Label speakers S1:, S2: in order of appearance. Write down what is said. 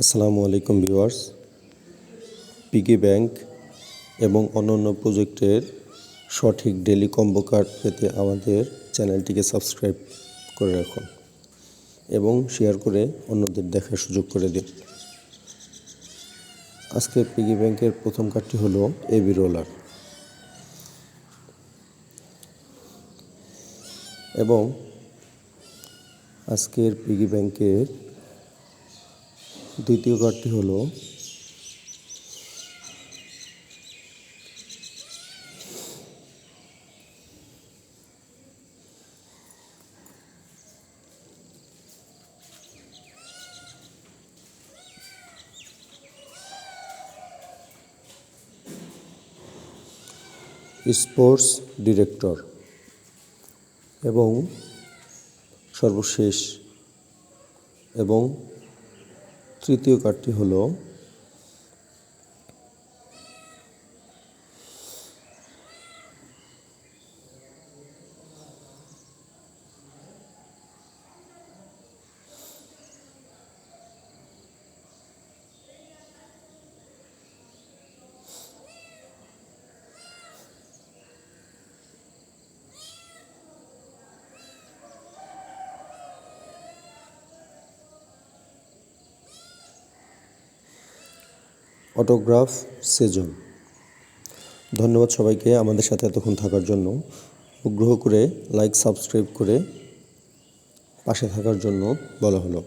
S1: আসসালামু আলাইকুম viewers. Piggy bank এবং অন্যান্য প্রজেক্টের সঠিক ডেইলি কম্বো কার্ড পেতে আমাদের চ্যানেলটিকে সাবস্ক্রাইব করে রাখুন এবং শেয়ার করে অন্যদের দেখার সুযোগ করে দিন। আজকে পিগি ব্যাংকের প্রথম কার্ডটি হলো এবি রোলার এবং আজকের পিগি ব্যাংকের দ্বিতীয় কার্ডটি হলো স্পোর্টস ডিরেক্টর এবং সর্বশেষ এবং তৃতীয় কার্ডটি হলো অটোগ্রাফ সেজন। ধন্যবাদ সবাইকে আমাদের সাথে এতক্ষণ থাকার জন্য। অনুগ্রহ করে লাইক সাবস্ক্রাইব করে পাশে থাকার জন্য বলা হলো।